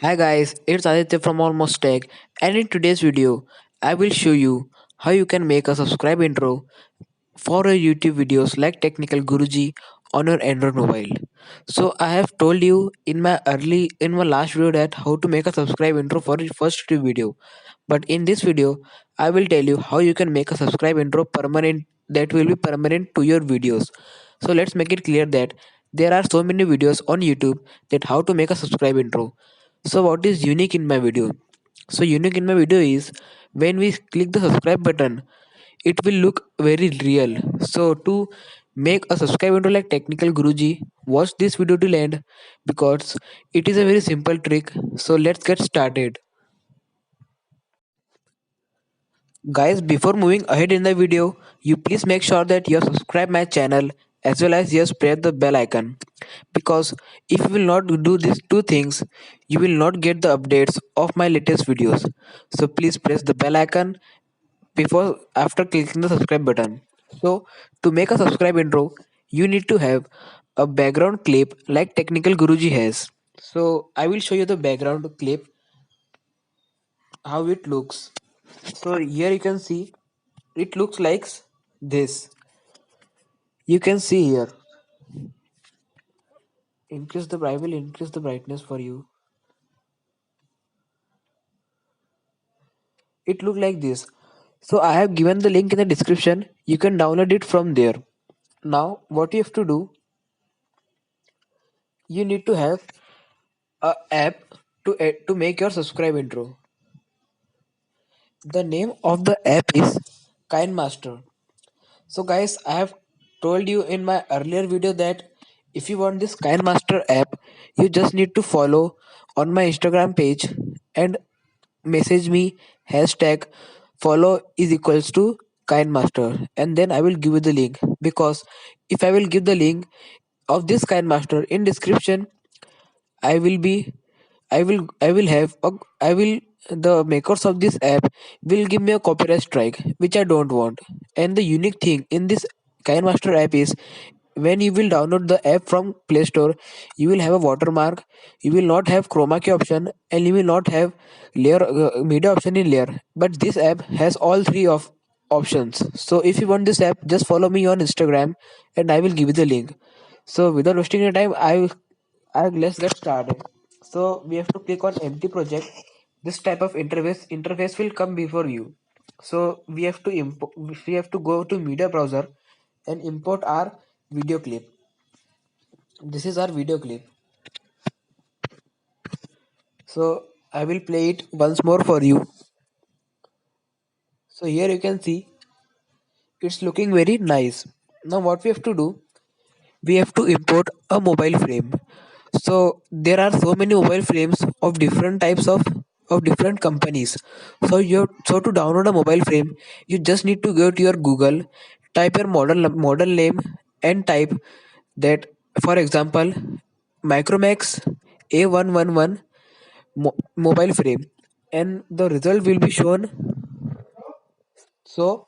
Hi guys, it's Aditya from Almost Tech, and in today's video, I will show you how you can make a subscribe intro for your YouTube videos like Technical Guruji on your Android mobile. So I have told you in my last video that how to make a subscribe intro for your first YouTube video. But in this video, I will tell you how you can make a subscribe intro permanent that will be permanent to your videos. So let's make it clear that there are so many videos on YouTube that how to make a subscribe intro. So what is unique in my video? So unique in my video is when we click the subscribe button, it will look very real. So to make a subscribe intro like Technical Guruji, watch this video till end because it is a very simple trick. So let's get started. Guys, before moving ahead in the video, you please make sure that you subscribe my channel as well as you press the bell icon. Because if you will not do these two things, you will not get the updates of my latest videos. So please press the bell icon before after clicking the subscribe button. So to make a subscribe intro, you need to have a background clip like Technical Guruji has. So I will show you the background clip how it looks. So here you can see it looks like this. You can see here. I will increase the brightness for you. It look like this. So I have given the link in the description. You can download it from there. Now what you have to do, you need to have a app to make your subscribe intro. The name of the app is KindMaster. So guys, I have told you in my earlier video that if you want this KindMaster app, you just need to follow on my Instagram page and message me hashtag follow is equals to KindMaster, and then I will give you the link. Because if I will give the link of this KindMaster in description, I will be I will have a I will the makers of this app will give me a copyright strike, which I don't want. And the unique thing in this KineMaster app is when you will download the app from Play Store, you will have a watermark, you will not have chroma key option, and you will not have layer media option in layer. But this app has all three of options. So if you want this app, just follow me on Instagram and I will give you the link. So without wasting your time, let's get started. So we have to click on empty project. This type of interface will come before you. So we have to go to media browser and import our video clip. This is our video clip. So I will play it once more for you. So here you can see it's looking very nice. Now what we have to do, we have to import a mobile frame. So there are so many mobile frames of different types of different companies. So to download a mobile frame, you just need to go to your Google, type your model name, and type that, for example, Micromax A111 mobile frame, and the result will be shown. So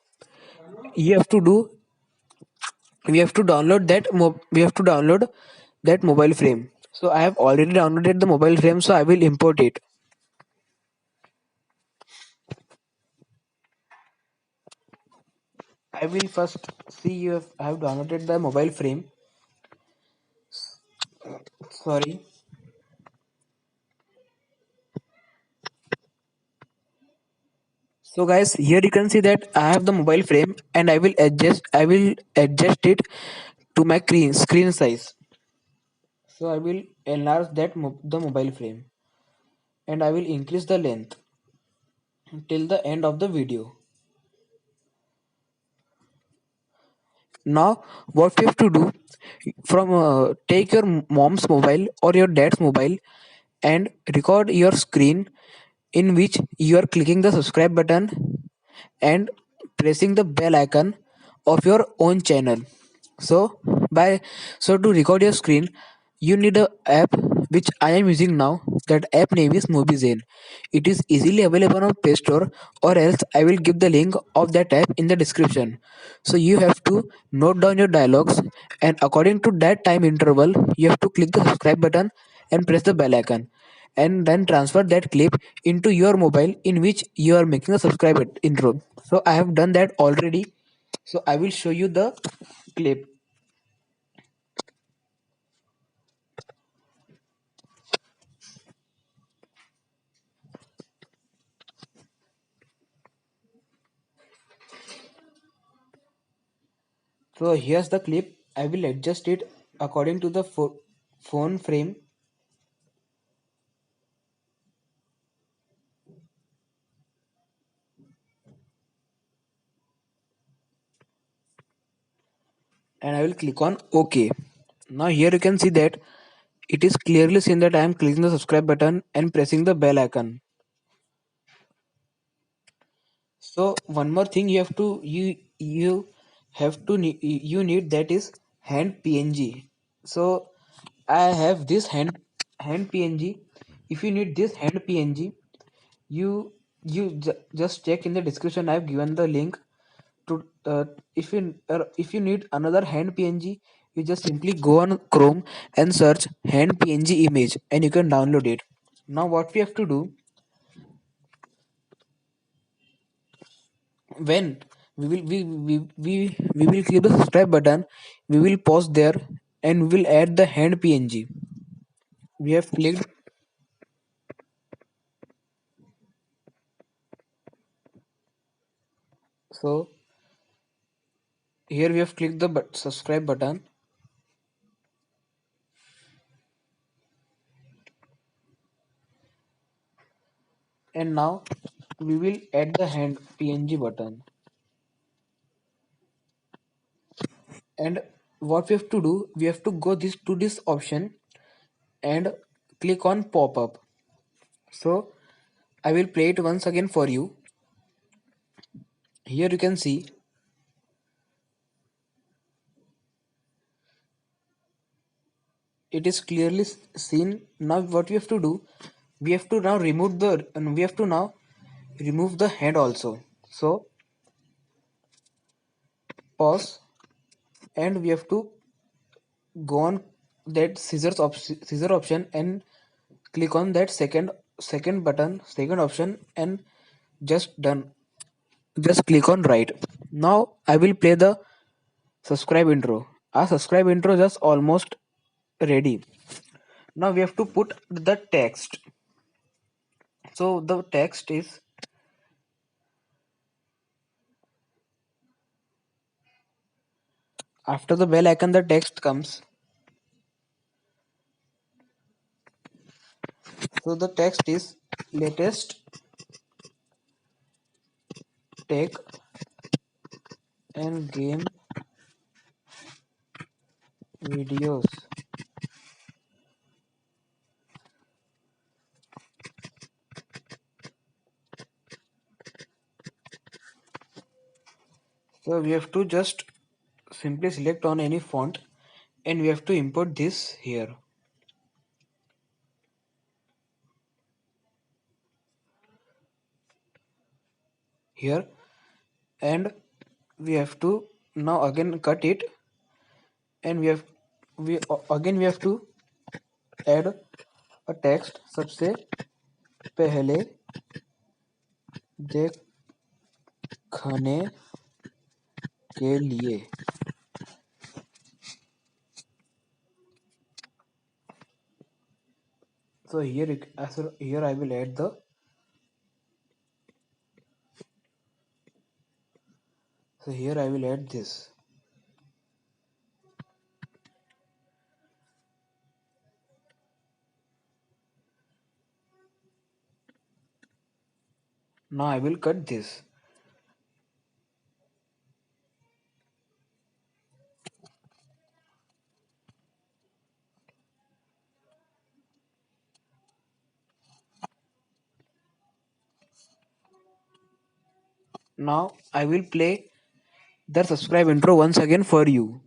you have to do we have to download that mobile frame. So I have already downloaded the mobile frame, so I will import it. I will first see if I have downloaded the mobile frame. Sorry. So guys, here you can see that I have the mobile frame, and I will adjust it to my screen size. So I will enlarge the mobile frame, and I will increase the length till the end of the video. Now, what we have to do, from take your mom's mobile or your dad's mobile and record your screen in which you are clicking the subscribe button and pressing the bell icon of your own channel. So by so to record your screen, you need a app which I am using now. That app name is Mobizen. It is easily available on Play Store, or else I will give the link of that app in the description. So you have to note down your dialogues, and according to that time interval, you have to click the subscribe button and press the bell icon. and then transfer that clip into your mobile in which you are making a subscribe intro. So I have done that already. So I will show you the clip. So here's the clip. I will adjust it according to the phone frame, and I will click on OK. Now here you can see that it is clearly seen that I am clicking the subscribe button and pressing the bell icon. So one more thing you have to you need, that is hand PNG. So I have this hand PNG. If you need this hand PNG, you just check in the description. I have given the link to if you need another hand PNG, you just simply go on Chrome and search hand PNG image and you can download it. Now what we have to do, when we will click the subscribe button, we will pause there and we will add the hand PNG. We have clicked. So here we have clicked the subscribe button, and now we will add the hand PNG button. And what we have to do, we have to go this to this option and click on pop up. So I will play it once again for you. Here you can see it is clearly seen. Now what we have to do, we have to now remove the and we have to now remove the hand also. So pause, and we have to go on that scissor option and click on that second option, and just done. Just click on right. Now I will play the subscribe intro. Our subscribe intro just almost ready. Now we have to put the text. So the text is, after the bell icon the text comes. So the text is latest tech and game videos. So we have to just simply select on any font and we have to import this here, and we have to now again cut it, and again we have to add a text, सबसे पहले देखने के लिए. So here I will add the, so here I will add this. Now I will cut this. Now I will play the subscribe intro once again for you.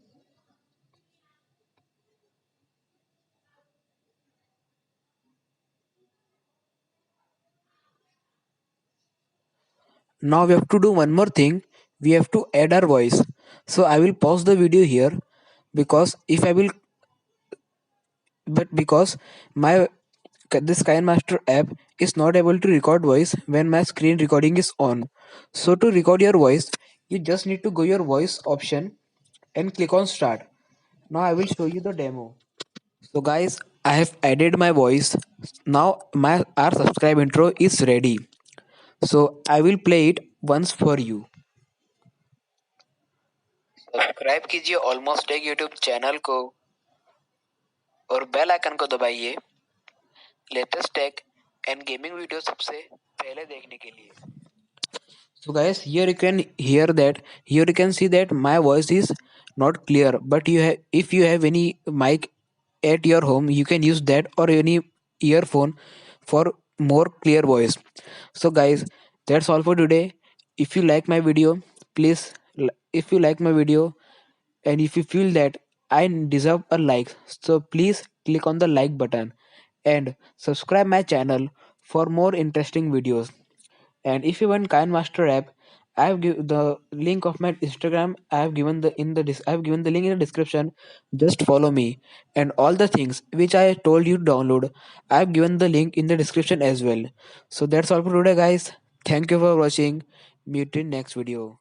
Now we have to do one more thing. We have to add our voice. So I will pause the video here, because if I will, but because my this KineMaster app is not able to record voice when my screen recording is on. So to record your voice, you just need to go your voice option and click on start. Now I will show you the demo. So guys, I have added my voice. Now my our subscribe intro is ready. So I will play it once for you. Subscribe कीजिए Almost Tech YouTube channel को और bell icon को दबाइए latest tech and gaming video सबसे पहले देखने के लिए. So guys, here you can hear that. Here you can see that my voice is not clear. But you have, if you have any mic at your home, you can use that or any earphone for more clear voice. So guys, that's all for today. If you like my video, please, if you like my video and if you feel that I deserve a like, so please click on the like button and subscribe my channel for more interesting videos. And if you want Kind Master app, I have given the link of my Instagram. I have given I have given the link in the description. Just follow me and all the things which I told you to download. I have given the link in the description as well. So that's all for today, guys. Thank you for watching. Meet in next video.